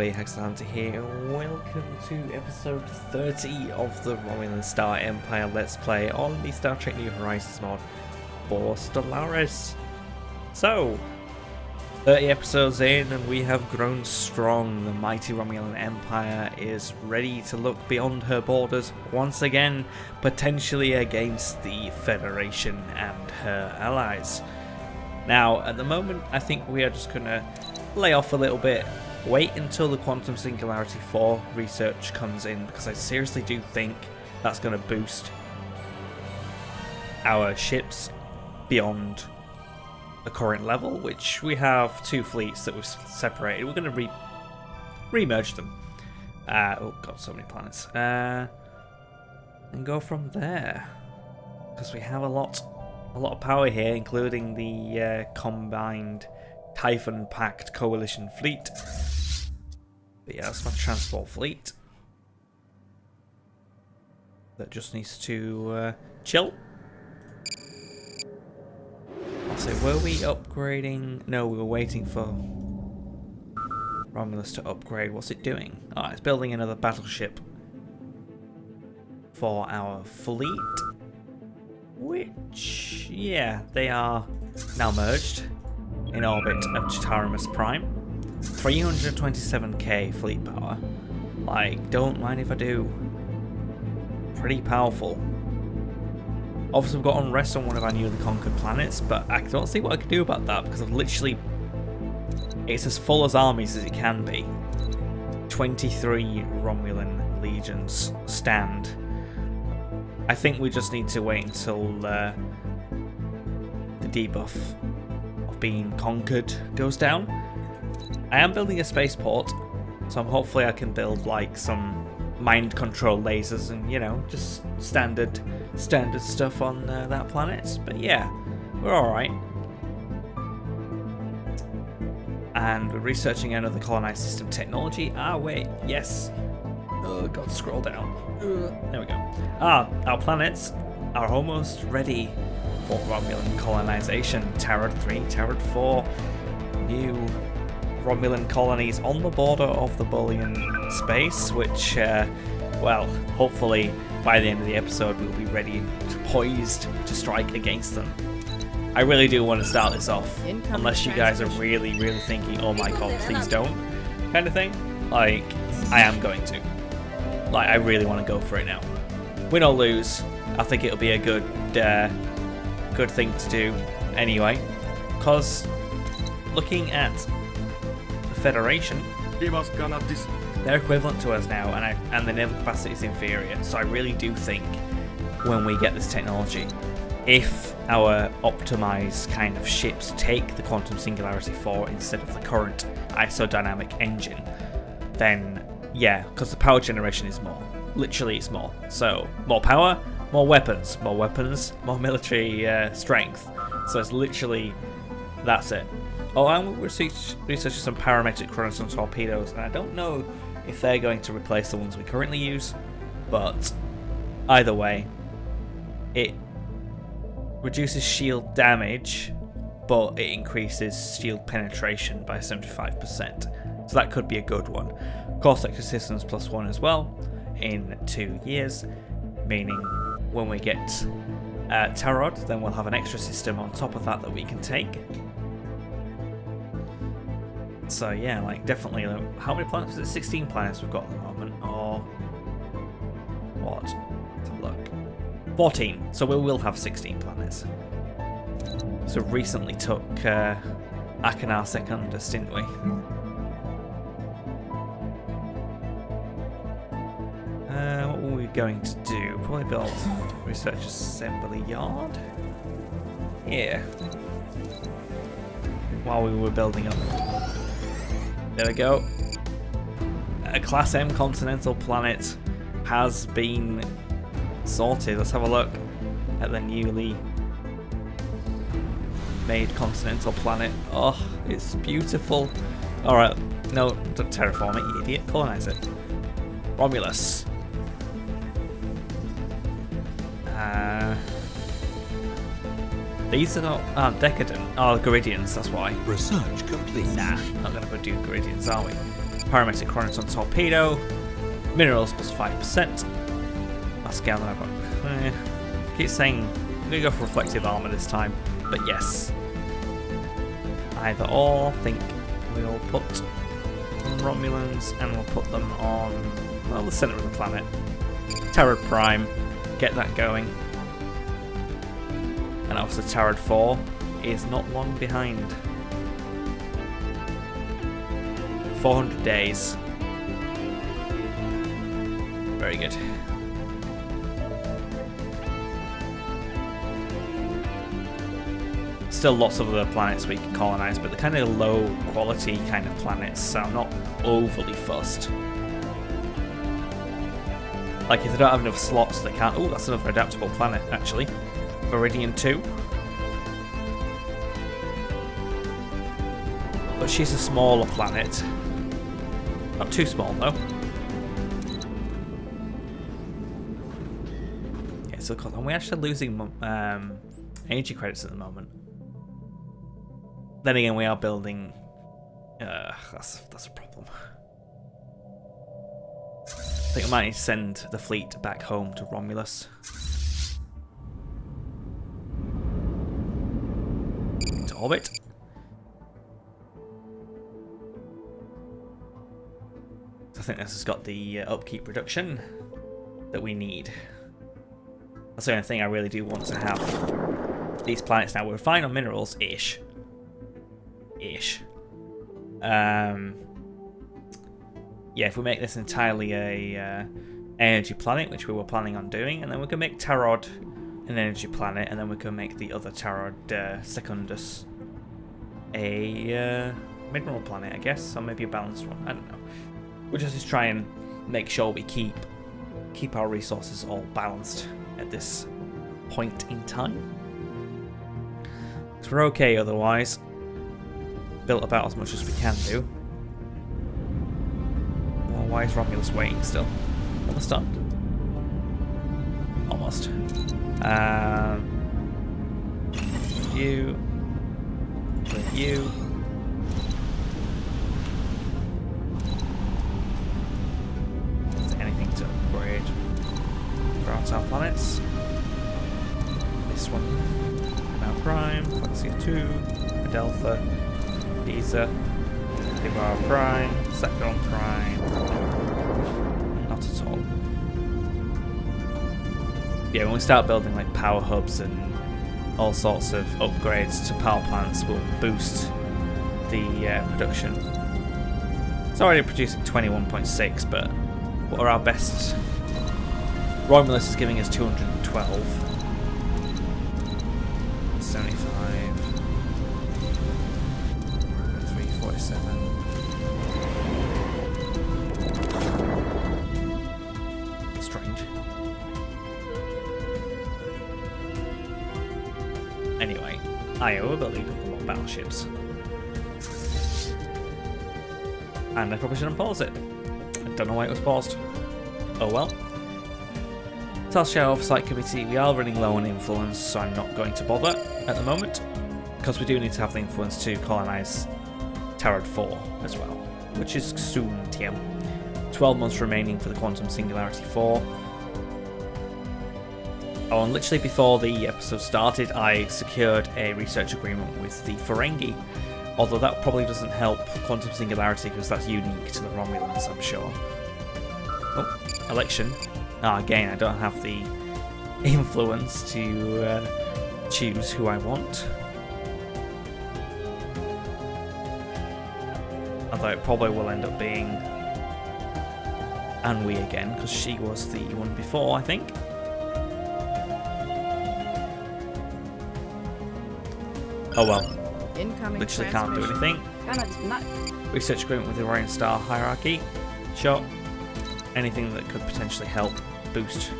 everybody, Hexahunter here, and welcome to episode 30 of the Romulan Star Empire Let's Play on the Star Trek New Horizons mod for Stellaris. So, 30 episodes in and we have grown strong. The mighty Romulan Empire is ready to look beyond her borders once again, potentially against the Federation and her allies. Now, at the moment, I think we are just going to lay off a little bit, wait until the Quantum Singularity 4 research comes in, because I seriously do think that's going to boost our ships beyond the current level, which we have two fleets that we've separated. We're going to re-merge them. Oh god, so many planets. And go from there, because we have a lot of power here, including the combined Typhon-packed coalition fleet. But yeah, that's my transport fleet that just needs to chill. I'll say, were we upgrading? No, we were waiting for Romulus to upgrade. What's it doing? Oh, it's building another battleship for our fleet. Which, yeah, they are now merged in orbit of Chitaramus Prime. 327k fleet power. Like, don't mind if I do. Pretty powerful. Obviously, we've got unrest on one of our newly conquered planets, but I don't see what I can do about that because I've literally. It's as full as armies as it can be. 23 Romulan legions stand. I think we just need to wait until the debuff of being conquered goes down. I am building a spaceport, so hopefully I can build like some mind control lasers and, you know, just standard stuff on that planet. But yeah, we're alright. And we're researching another colonized system technology. Ah, wait, yes. Oh god, scroll down. There we go. Our planets are almost ready for Romulan colonization. Terror 3, Terror 4, new Romulan colonies on the border of the Boolean space, which, well, hopefully by the end of the episode we'll be ready, poised to strike against them. I really do want to start this off, unless you guys are really thinking, oh my god, please don't, kind of thing. Like, I am going to. Like, I really want to go for it now. Win or lose, I think it'll be a good thing to do anyway. Because looking at the Federation, they're equivalent to us now, and the naval capacity is inferior. So I really do think when we get this technology, if our optimized kind of ships take the Quantum Singularity 4 instead of the current isodynamic engine, then yeah, because the power generation is more. Literally, it's more. So, more power, more weapons, more military strength. So it's literally, that's it. Oh, and we're researching some parametric chronoson torpedoes, and I don't know if they're going to replace the ones we currently use, but either way, it reduces shield damage, but it increases shield penetration by 75%. So that could be a good one. Core sector systems +1 as well in 2 years, meaning when we get Tarot, then we'll have an extra system on top of that we can take. So yeah, like definitely. How many planets? Is it 16 planets we've got at the moment, or what? Let's have a look. 14. So we will have 16 planets. So recently took Achenar Secundus, didn't we? What were we going to do? Probably build research assembly yard. Yeah. While we were building up. There we go. A Class M continental planet has been sorted. Let's have a look at the newly made continental planet. Oh, it's beautiful. Alright, no, don't terraform it, you idiot. Colonize it. Romulus. These aren't decadent. Oh, Geridians, that's why. Research complete. Nah, not gonna go do Geridians, are we? Parametric Chronoton Torpedo. Minerals plus 5%. Last scale that I've got. Keep saying I'm going to go for reflective armor this time. But yes. Either or. I think we'll put Romulans and we'll put them on, well, the center of the planet. Terror Prime. Get that going. And obviously Terror 4 is not long behind. 400 days. Very good. Still lots of other planets we can colonize, but they're kind of low quality kind of planets, so I'm not overly fussed. Like if they don't have enough slots, they can't. Oh, that's another adaptable planet actually. Meridian 2. But she's a smaller planet. Not too small though. Okay, so and we're actually losing energy credits at the moment. Then again, we are building. That's a problem. I think I might need to send the fleet back home to Romulus. To orbit. So I think this has got the upkeep reduction that we need. That's the only thing I really do want to have. These planets now, we're fine on minerals, ish. Yeah, if we make this entirely a energy planet, which we were planning on doing, and then we can make Tarod an energy planet, and then we can make the other Tarod Secundus a mineral planet, I guess, or maybe a balanced one. I don't know. We'll just try and make sure we keep our resources all balanced at this point in time. So we're okay otherwise. Built about as much as we can do. Well, why is Romulus waiting still? Almost done. Almost. You. With you. Is there anything to upgrade for our planets? This one. Now Prime, Flexia 2, Adelpha, Pisa, Ibar Prime, Second Prime. Not at all. Yeah, when we start building like power hubs and all sorts of upgrades to power plants, will boost the production. It's already producing 21.6, but what are our best? Romulus is giving us 212. 75. 347. Strange. Anyway, Iowa building a couple more battleships. And I probably shouldn't pause it. I don't know why it was paused. Oh well. Task Oversight Committee, we are running low on influence, so I'm not going to bother at the moment. Because we do need to have the influence to colonize Tarot 4 as well, which is soon, TM. 12 months remaining for the Quantum Singularity 4. Oh, and literally before the episode started, I secured a research agreement with the Ferengi. Although that probably doesn't help Quantum Singularity because that's unique to the Romulans, I'm sure. Oh, election. Ah, again, I don't have the influence to choose who I want. Although it probably will end up being Anhui again, because she was the one before, I think. Oh well. Incoming Literally can't do anything. Research agreement with the Romulan Star hierarchy. Sure. Anything that could potentially help boost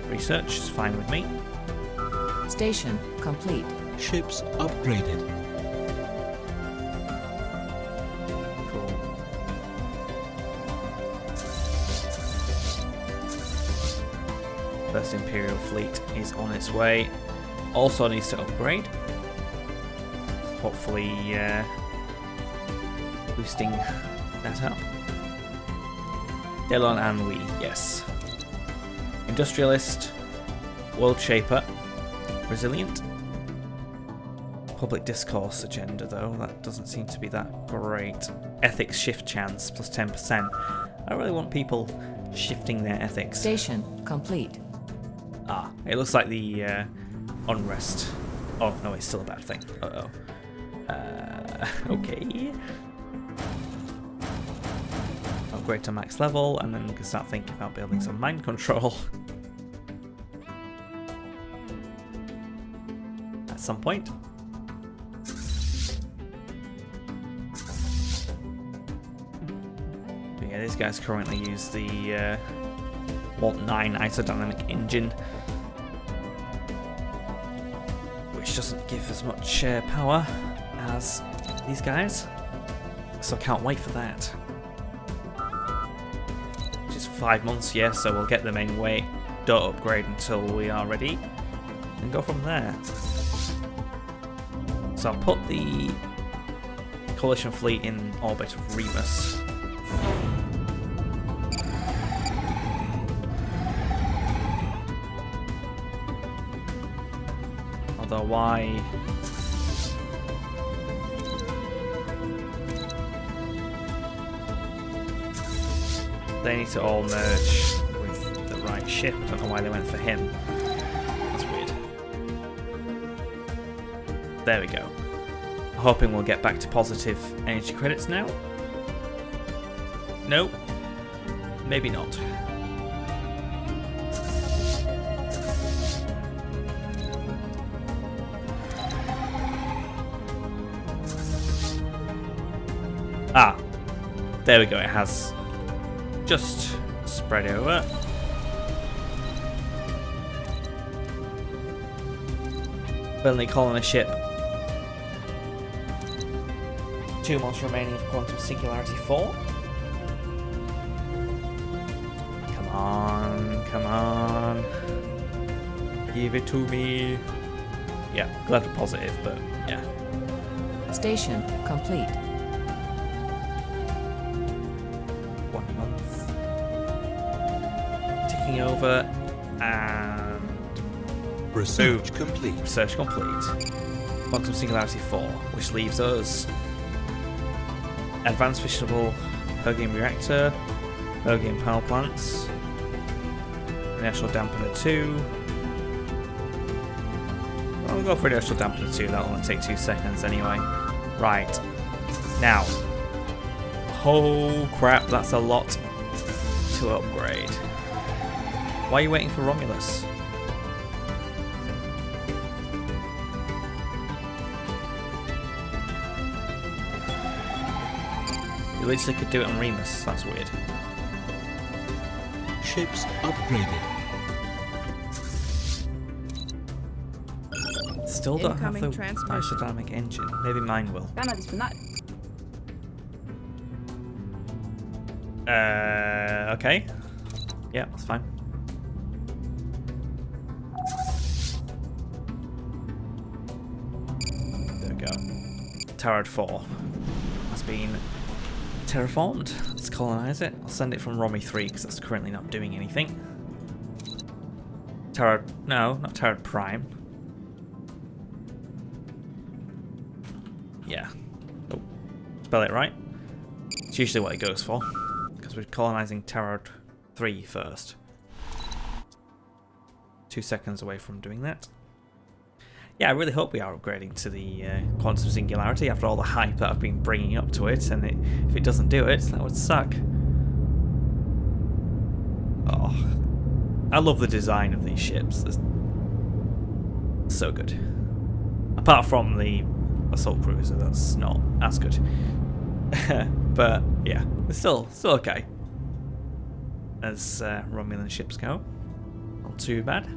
research is fine with me. Station complete. Ships upgraded. Cool. First Imperial fleet is on its way. Also needs to upgrade. Hopefully boosting that up. Delon and we, yes. Industrialist, world shaper, resilient. Public discourse agenda though, that doesn't seem to be that great. Ethics shift chance plus 10%. I really want people shifting their ethics. Station complete. Ah, it looks like the unrest. Oh no, it's still a bad thing. Uh-oh. Okay. Upgrade to max level, and then we can start thinking about building some mind control. At some point. But yeah, these guys currently use the Walt 9 isodynamic engine, which doesn't give as much power as these guys, so I can't wait for that. Which is 5 months, yeah, so we'll get them anyway. Don't upgrade until we are ready, and go from there. So I'll put the coalition fleet in orbit of Remus. Although why? They need to all merge with the right ship. I don't know why they went for him. That's weird. There we go. Hoping we'll get back to positive energy credits now. Nope. Maybe not. Ah, there we go, it has just spread over. Burnley colony ship. 2 months remaining of Quantum Singularity 4. Come on, come on. Give it to me. Yeah, glad we're positive, but yeah. Station complete. 1 month. Ticking over, and Research complete. research complete. Quantum Singularity 4, which leaves us advanced fissionable Hergium reactor, Hergium power plants, inertial dampener 2. I'll go for inertial dampener 2, that'll only take 2 seconds anyway. Right, now. Oh crap, that's a lot to upgrade. Why are you waiting for Romulus? You literally could do it on Remus, that's weird. Ships upgraded. Still don't have Incoming the transmission. isodynamic engine. Maybe mine will. Gana disponar. Okay. Yeah, that's fine. There we go. Tarad 4 has been terraformed. Let's colonize it. I'll send it from Romy 3 because that's currently not doing anything. Tarad, no, not Tarad Prime. Yeah. Oh, spell it right. It's usually what it goes for. Because we're colonizing Tarad 3 first. 2 seconds away from doing that. Yeah, I really hope we are upgrading to the Quantum Singularity after all the hype that I've been bringing up to it, and if it doesn't do it, that would suck. Oh, I love the design of these ships. It's so good. Apart from the assault cruiser, that's not as good. But yeah, it's still okay. As Romulan ships go, not too bad.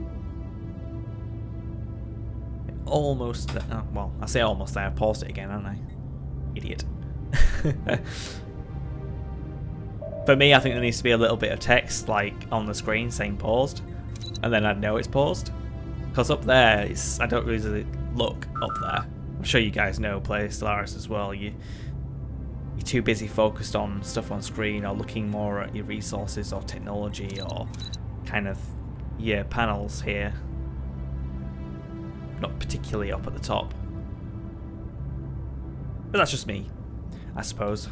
Almost, well, I say almost there. I paused it again, haven't I? Idiot. For me, I think there needs to be a little bit of text, like on the screen saying paused, and then I'd know it's paused. Because up there, I don't really look up there. I'm sure you guys know play Stellaris as well. You you're too busy focused on stuff on screen or looking more at your resources or technology or kind of your panels here. Not particularly up at the top. But that's just me, I suppose.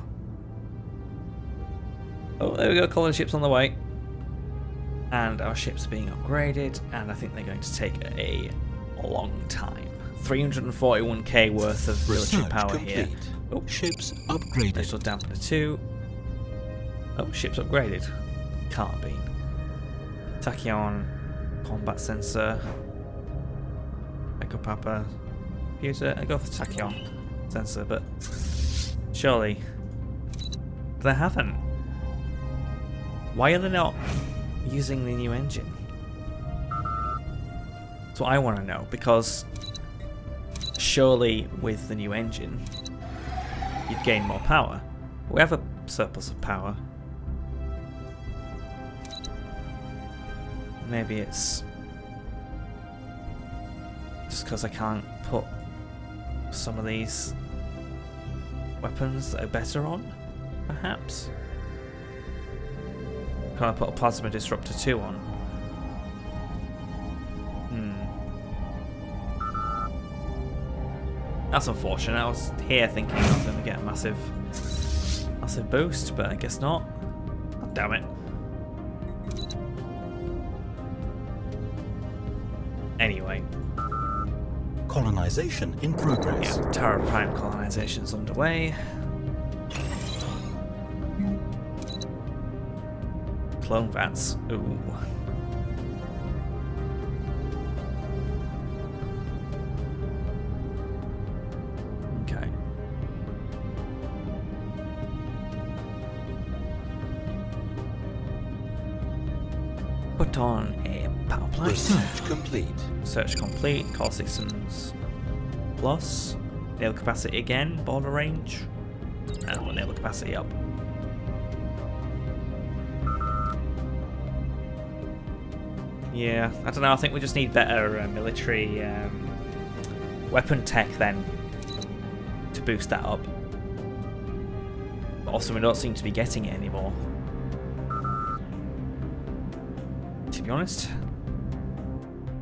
Oh, there we go, colony ships on the way. And our ships are being upgraded, and I think they're going to take a long time. 341k worth of military Research power complete. here. Oh, Ships upgraded. digital dampener 2. Oh, ships upgraded. Can't be. Tachyon, combat sensor. Echo Papa, computer. I go for Tachyon sensor, but surely they haven't. Why are they not using the new engine? That's what I want to know, because surely with the new engine you'd gain more power. We have a surplus of power. Maybe it's just because I can't put some of these weapons that are better on, perhaps? Can I put a Plasma Disruptor 2 on? That's unfortunate. I was here thinking I was going to get a massive boost, but I guess not. Oh, damn it. Anyway. Colonization in progress. Yeah, Terra Prime colonization's underway. Clone vats. Ooh. Okay. Put on a power plant. Research complete. Search complete. Core systems plus. Nail capacity again. Border range. And we'll nail the capacity up. Yeah, I don't know. I think we just need better military weapon tech then to boost that up. But also, we don't seem to be getting it anymore. To be honest,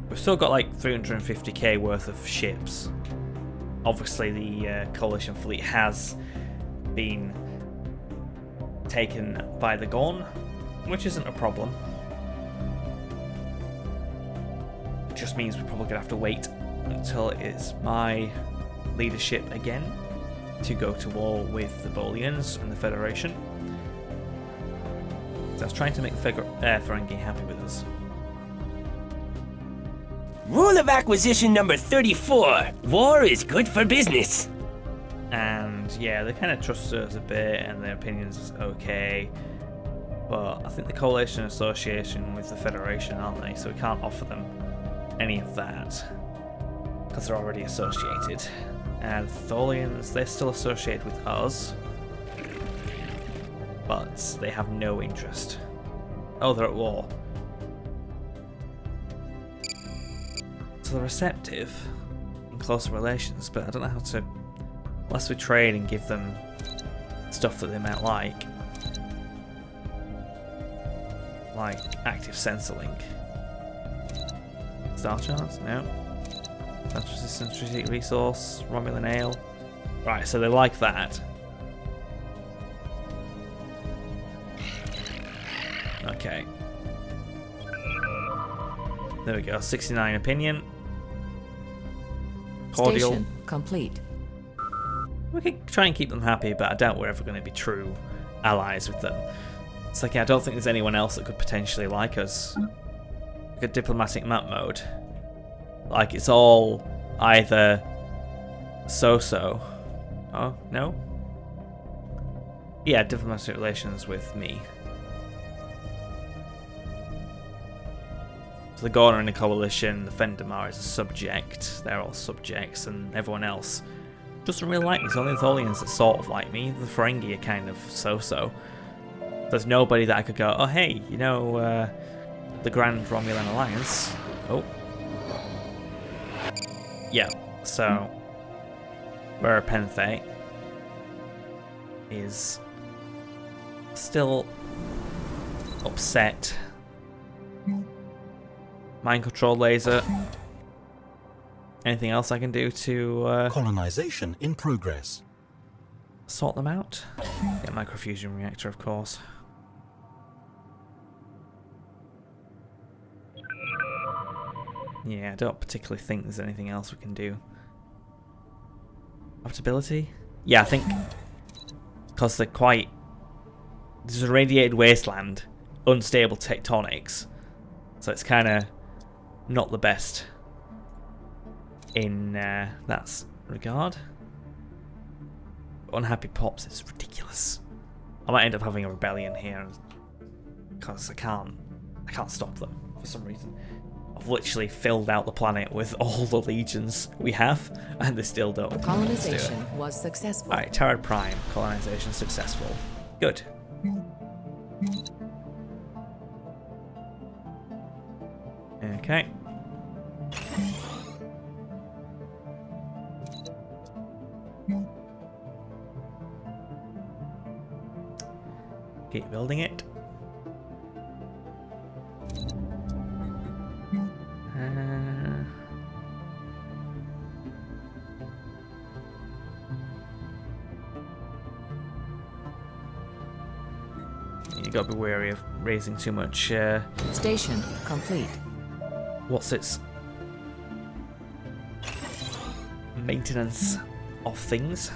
we've still got like 350k worth of ships. Obviously, the coalition fleet has been taken by the Gorn, which isn't a problem. Just means we're probably gonna have to wait until it's my leadership again to go to war with the Bolians and the Federation. So I was trying to make the Ferengi happy with us. Rule of acquisition number 34. War is good for business. And yeah, they kind of trust us a bit and their opinions is okay. But I think the coalition association with the Federation, aren't they? So we can't offer them any of that because they're already associated. And Tholians, they're still associated with us, but they have no interest. Oh, they're at war. So they're receptive in closer relations, but I don't know how to, unless we trade and give them stuff that they might like active sensor link. Star charts? No. That's resistant strategic resource. Romulan ale. Right, so they like that. Okay. There we go. 69 opinion. Cordial. Station complete. We could try and keep them happy, but I doubt we're ever going to be true allies with them. It's like, I don't think there's anyone else that could potentially like us. Like a diplomatic map mode. Like, it's all either so-so. Oh, no? Yeah, diplomatic relations with me. So the Gorn are in a coalition, the Fendamar is a subject, they're all subjects, and everyone else doesn't really like me. It's only the Tholians that sort of like me. The Ferengi are kind of so-so. There's nobody that I could go, oh hey, you know, the Grand Romulan Alliance. Oh. Yeah, so we're a Penthe. is still upset. Mind control laser. Anything else I can do to Colonization in progress. sort them out? Yeah, microfusion reactor, of course. Yeah, I don't particularly think there's anything else we can do. Habitability? Yeah, I think because they're quite... There's a radiated wasteland, unstable tectonics, so it's kind of not the best in that regard. Unhappy pops is ridiculous. I might end up having a rebellion here because I can't stop them for some reason. I've literally filled out the planet with all the legions we have, and they still don't. Colonization was successful. Alright, Tarad Prime, colonization successful. Good. Okay. Keep building it. You gotta be wary of raising too much. Station complete. What's its maintenance of things?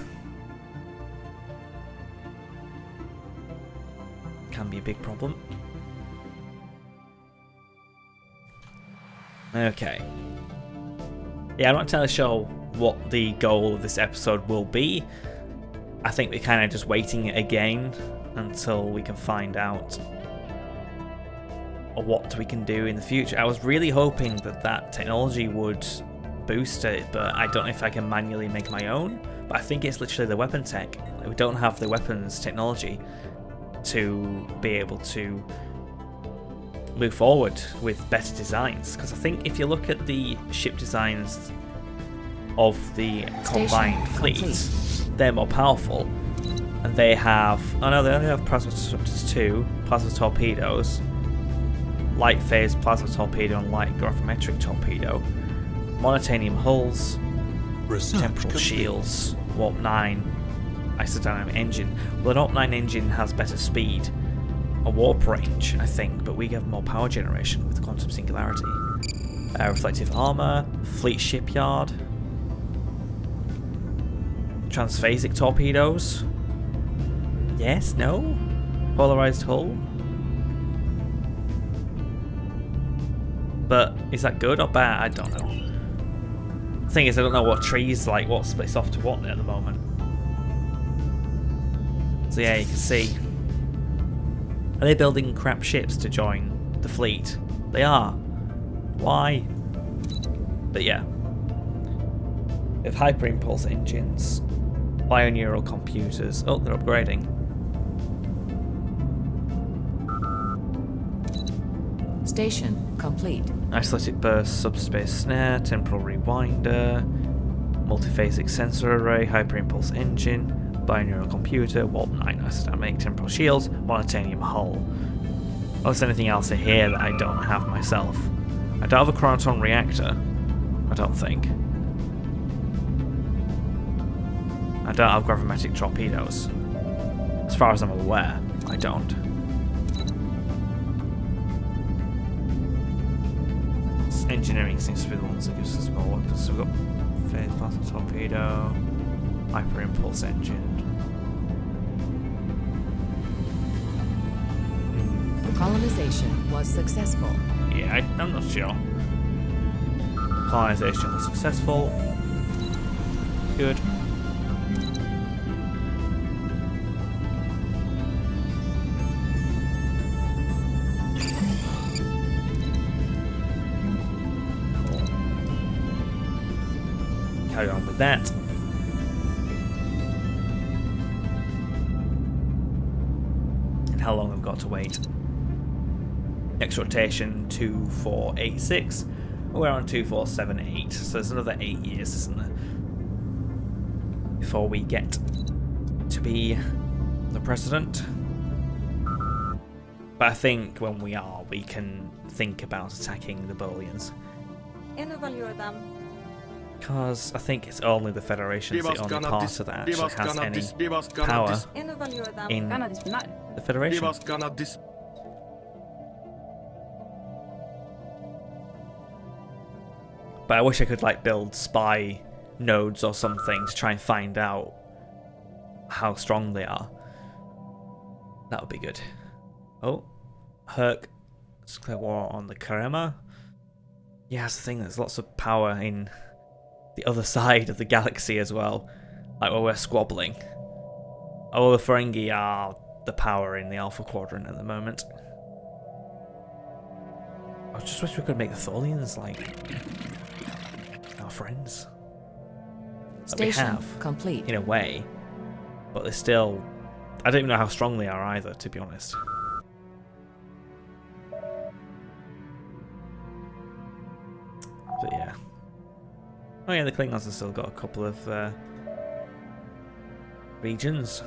Can be a big problem. Okay. Yeah, I'm not entirely sure what the goal of this episode will be. I think we're kind of just waiting again until we can find out what we can do in the future. I was really hoping that that technology would boost it, but I don't know if I can manually make my own. But I think it's literally the weapon tech. Like, we don't have the weapons technology to be able to move forward with better designs. Because I think if you look at the ship designs of the combined fleets, they're more powerful. And they have... Oh no, they only have plasma disruptors 2, plasma torpedoes, light phase plasma torpedo and light gravimetric torpedo, monotanium hulls, temporal shields, warp 9, isodynamic engine. Well, the warp 9 engine has better speed and warp range, I think, but we have more power generation with quantum singularity. Reflective armor, fleet shipyard, transphasic torpedoes. Yes, no? Polarized hull? But is that good or bad? I don't know. The thing is, I don't know what trees like, what splits off to what at the moment. So yeah, you can see. Are they building crap ships to join the fleet? They are. Why? But yeah. We have hyperimpulse engines, bioneural computers. Oh, they're upgrading. Station complete. Isolated burst, subspace snare, temporal rewinder, multiphasic sensor array, hyperimpulse engine, binaural computer, warp 9 isodynamic, temporal shields, monotanium hull. Oh, is there anything else in here that I don't have myself? I don't have a chronoton reactor, I don't think. I don't have gravimetric torpedoes. As far as I'm aware, I don't. Engineering seems to be the ones that gives us more weapons. So we've got phase plasma torpedo, hyperimpulse engine. Colonization was successful. Yeah, I'm not sure. Colonization was successful. Good. Carry on with that. And how long I've got to wait. Next rotation 2486. We're on 2478, so there's another 8 years, isn't there? Before we get to be the president. But I think when we are, we can think about attacking the Bolians. Evaluate them. Because I think it's only the Federation's the only part of that actually has any power Evaluate them. in the Federation. But I wish I could like build spy nodes or something to try and find out how strong they are. That would be good. Oh, Herc, let's declare war on the Karema. Yeah, that's the thing, there's lots of power in the other side of the galaxy as well. Like where we're squabbling. Oh, the Ferengi are the power in the Alpha Quadrant at the moment. I just wish we could make the Tholians like our friends. That we Station have, complete. in a way. But they're still... I don't even know how strong they are either, to be honest. But yeah. Oh yeah, the Klingons have still got a couple of regions.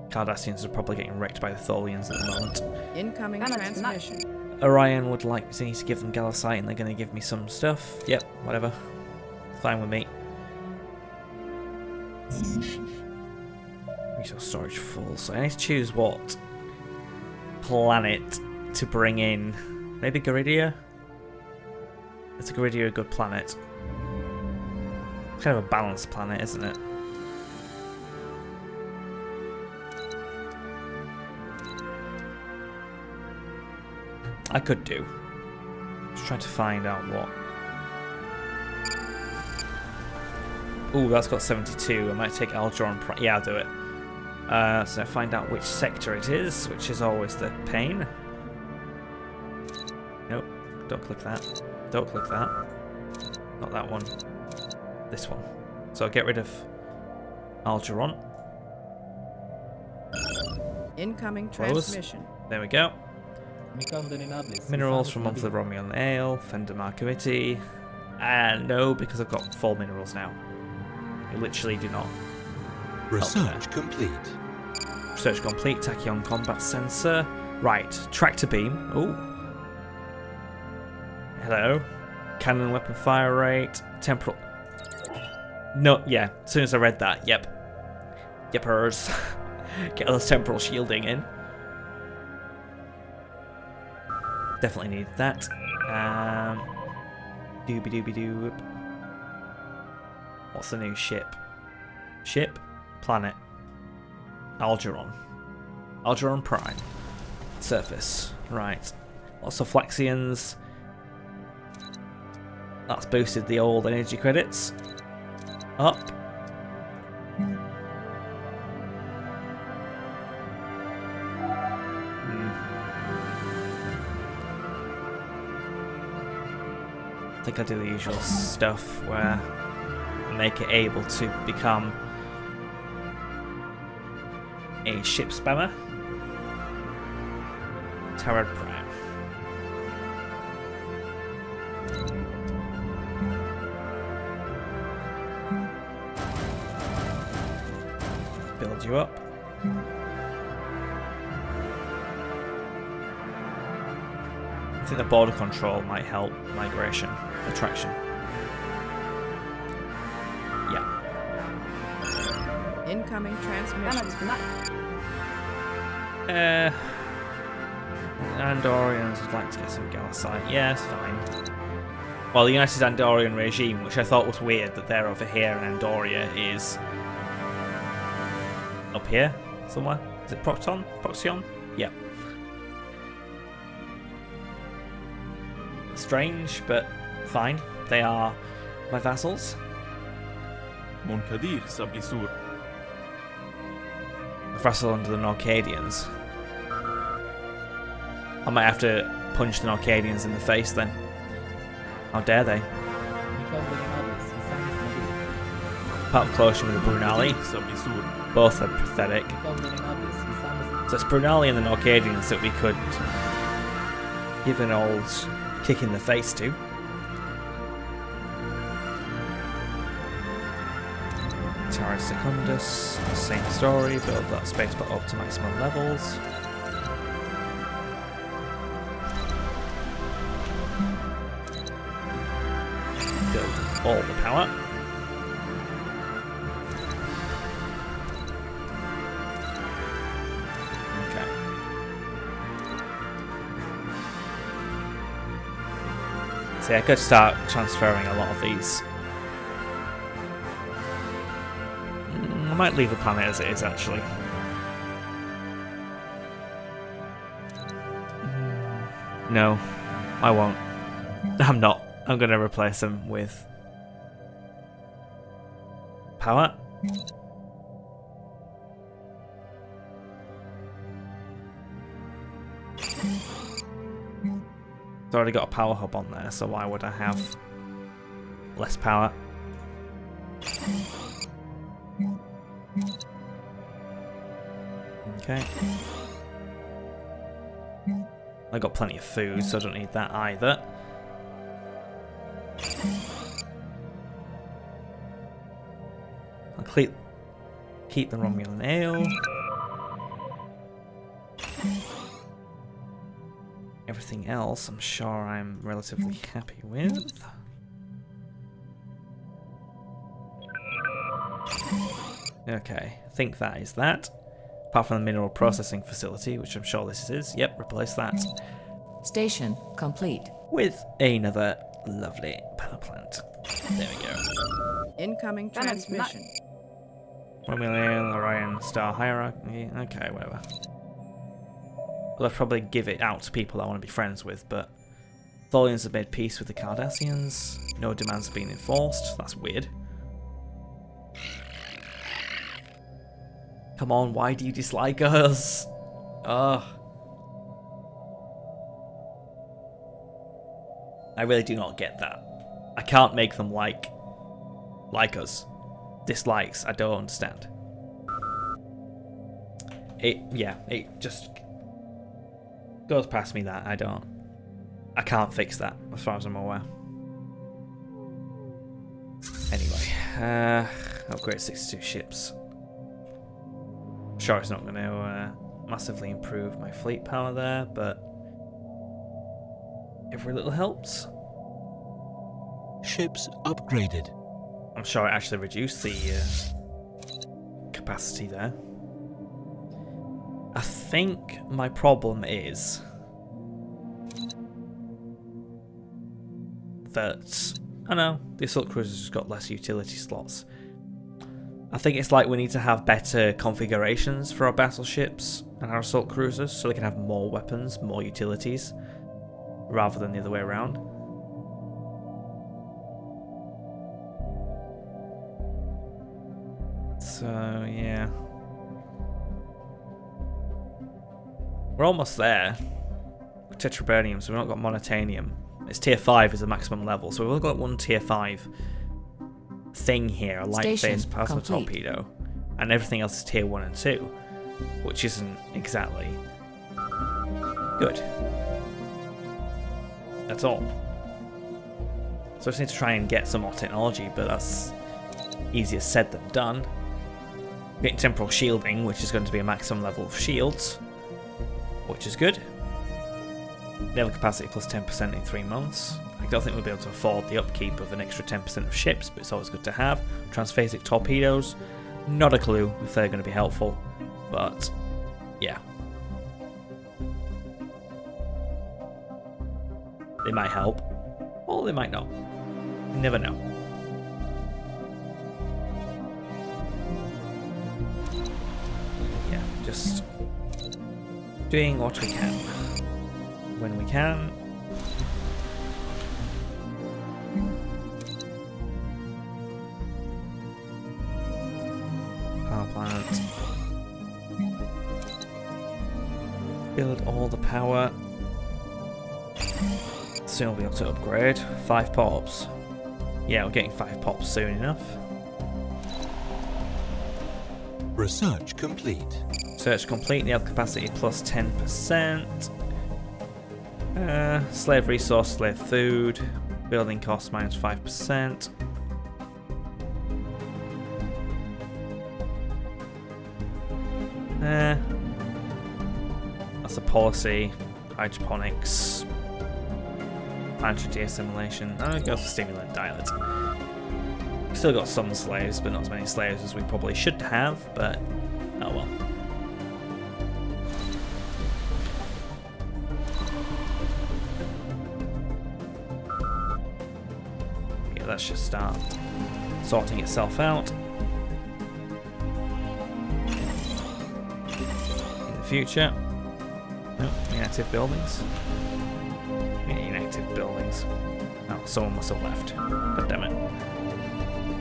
Cardassians are probably getting wrecked by the Tholians at the moment. Incoming transmission. Orion would like me to give them Galasite and they're going to give me some stuff. Yep, whatever. Fine with me. Resource storage full, so I need to choose what planet to bring in. Maybe Garidia? Is Garidia a good planet? It's kind of a balanced planet, isn't it? I could do. Just trying to find out what. Ooh, that's got 72. I might take Algeron. Yeah, I'll do it. So find out which sector it is, which is always the pain. Nope. Don't click that. Don't click that. Not that one. This one. So I'll get rid of Algeron. Incoming Close. transmission. There we go. Minerals from monthly Romulan Ale, Fender Markovity. And no, because I've got full minerals now. I literally do not. Research complete. Research complete, tachyon combat sensor. Right, tractor beam. Ooh. Hello. Cannon weapon fire rate. Temporal. No, yeah, as soon as I read that, yep. Yepers. Get those temporal shielding in. Definitely need that. Doobie doobie doo. What's the new ship? Ship? Planet. Algeron. Algeron Prime. Surface. Right. Lots of Flexians. That's boosted the old energy credits. Up. I think I do the usual stuff where I make it able to become a ship spammer. Terran Prime. Build you up. I think the border control might help migration, attraction. Yeah. Incoming transmission. Andorians would like to get some Galasite. Yes, fine. Well, the United Andorian regime, which I thought was weird that they're over here and Andoria is up here somewhere. Is it Procton? Proxion? Yeah. Strange, but fine. They are my vassals. منكدير سبيسور. A vassal under the Norcadians. I might have to punch the Norcadians in the face then. How dare they? Part of closure with the Brunali. سبيسور. Both are pathetic. So it's Brunali and the Norcadians that we could give an old kick in the face to. Stellaris Secundus, same story, build that spaceport up to maximum levels. Build all the power. Okay. See, I could start transferring a lot of these. I might leave the planet as it is, actually. No, I won't. I'm not. I'm going to replace them with power. It's already got a power hub on there, so why would I have less power? Okay. I got plenty of food, so I don't need that either. I'll keep the Romulan ale. Everything else, I'm sure I'm relatively happy with. Okay, I think that is that. Apart from the mineral processing facility, which I'm sure this is. Yep, replace that. Station complete. With another lovely power plant. There we go. Incoming transmission. Romulan Orion Star Hierarchy. Okay, whatever. Well, I'll probably give it out to people I want to be friends with, but Tholians have made peace with the Cardassians. No demands have been enforced. That's weird. Come on, why do you dislike us? Ugh. I really do not get that. I can't make them like us. Dislikes, I don't understand. It just goes past me that I can't fix that as far as I'm aware. Anyway, upgrade 62 ships. Sure, it's not going to massively improve my fleet power there, but every little helps. Ships upgraded. I'm sure it actually reduced the capacity there. I think my problem is that, I know, the assault cruisers just got less utility slots. I think it's like we need to have better configurations for our battleships and our assault cruisers so they can have more weapons, more utilities, rather than the other way around. So, yeah. We're almost there. Tetrabernium, so we've not got monotanium. It's tier 5 is the maximum level, so we've only got one tier 5 thing here, a light phase plasma torpedo, and everything else is tier 1 and 2, which isn't exactly good at all. So I just need to try and get some more technology, but that's easier said than done. Getting temporal shielding, which is going to be a maximum level of shields, which is good. Naval capacity plus 10% in 3 months. I don't think we'll be able to afford the upkeep of an extra 10% of ships, but it's always good to have. Transphasic torpedoes, not a clue if they're going to be helpful, but yeah. They might help, or they might not. You never know. Yeah, just doing what we can when we can. Power plant. Build all the power. Soon we'll be able to upgrade. 5 pops. Yeah, we're getting 5 pops soon enough. Research complete. Research complete. Naval capacity plus 10%. Slave resource, slave food. Building cost minus 5%. That's a policy. Hydroponics. Planetary assimilation. I'm gonna go for stimulant diet. Still got some slaves, but not as many slaves as we probably should have, but oh well. Yeah, let's just start sorting itself out. In the future. No, inactive buildings. Inactive buildings. Oh, someone must have left. God damn it.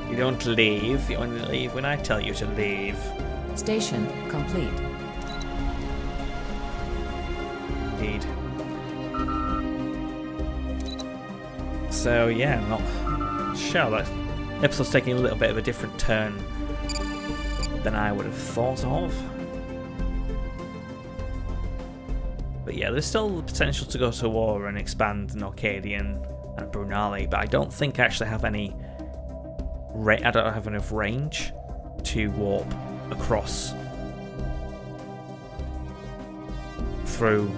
You don't leave, you only leave when I tell you to leave. Station complete. Indeed. So yeah, not sure. That episode's taking a little bit of a different turn than I would have thought of. But yeah, there's still the potential to go to war and expand Norcadian and Brunali, but I don't think I actually have any. I don't have enough range to warp across through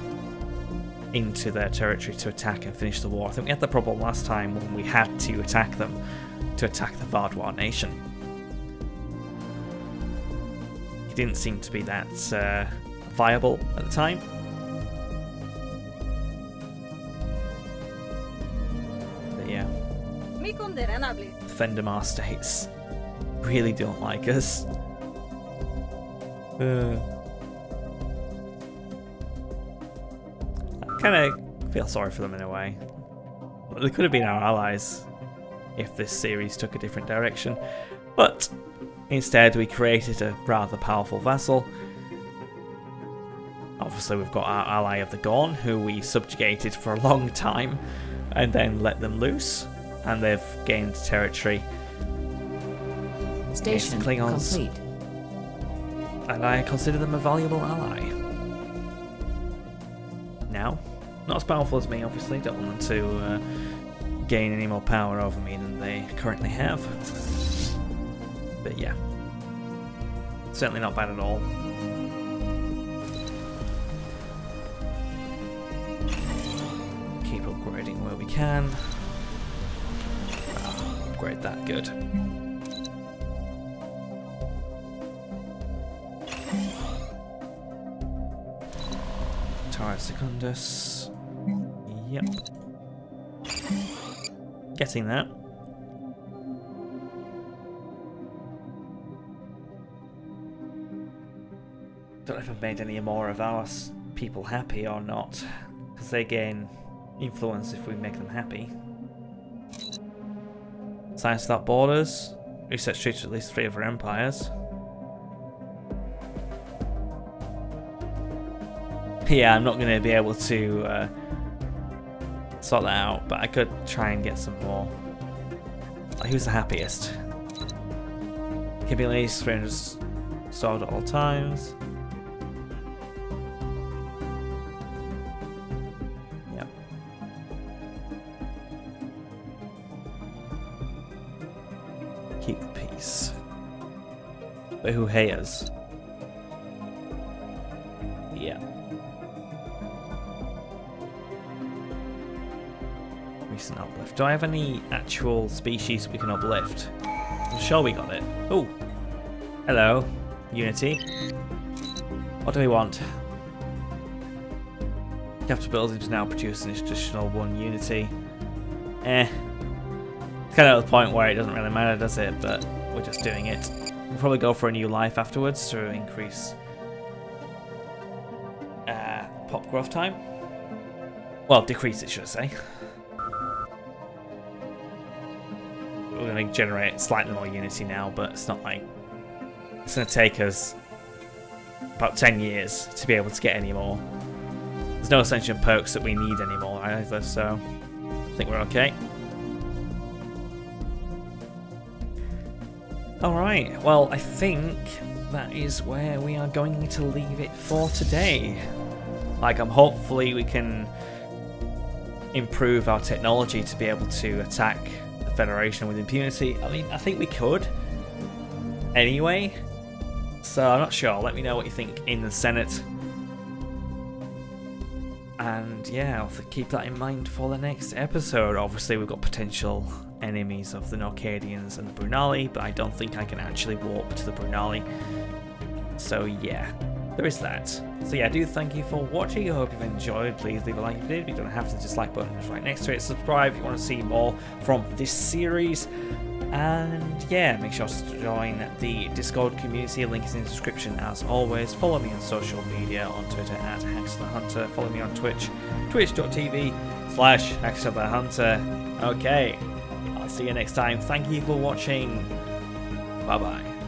into their territory to attack and finish the war. I think we had the problem last time when we had to attack them to attack the Vardwar nation. It didn't seem to be that viable at the time. But yeah. Mi condenable. Fendamar states really don't like us. I kind of feel sorry for them in a way. They could have been our allies if this series took a different direction, but instead we created a rather powerful vassal. Obviously we've got our ally of the Gorn, who we subjugated for a long time and then let them loose. And they've gained territory. Station Klingons. complete. And I consider them a valuable ally. Now, not as powerful as me, obviously. Don't want them to gain any more power over me than they currently have. But yeah, certainly not bad at all. Keep upgrading where we can. Upgrade that, good. Turret Secundus. Yep. Getting that. Don't know if I've made any more of our people happy or not, because they gain influence if we make them happy. Science Without Borders. Research treats at least 3 of our empires. Yeah, I'm not going to be able to sort that out, but I could try and get some more. Like, who's the happiest? Keeping at least 300 stored at all times. Yep. Keep the peace. But who hate us? Yeah. Recent uplift. Do I have any actual species we can uplift? I'm sure we got it. Oh, hello, Unity. What do we want? Capital buildings now produce an additional 1 Unity. It's kind of at the point where it doesn't really matter, does it? But we're just doing it. We'll probably go for a new life afterwards to increase pop growth time. Well, decrease it, should I say. We're going to generate slightly more Unity now, but it's not like it's going to take us about 10 years to be able to get any more. There's no Ascension perks that we need anymore either, so I think we're okay. Alright, well, I think that is where we are going to leave it for today. Like, hopefully we can improve our technology to be able to attack the Federation with impunity. I mean, I think we could anyway, So I'm not sure. Let me know what you think in the Senate. And yeah, I'll have to keep that in mind for the next episode. Obviously, we've got potential enemies of the Norcadians and the Brunali, but I don't think I can actually warp to the Brunali. So yeah, there is that. So yeah, I do thank you for watching. I hope you've enjoyed. Please leave a like if you did. You don't have to, dislike button is right next to it. Subscribe if you want to see more from this series. And yeah, make sure to join the Discord community. Link is in the description as always. Follow me on social media on Twitter at HaxTheHunter. Follow me on Twitch, twitch.tv/HaxTheHunter. Okay, I'll see you next time. Thank you for watching. Bye bye.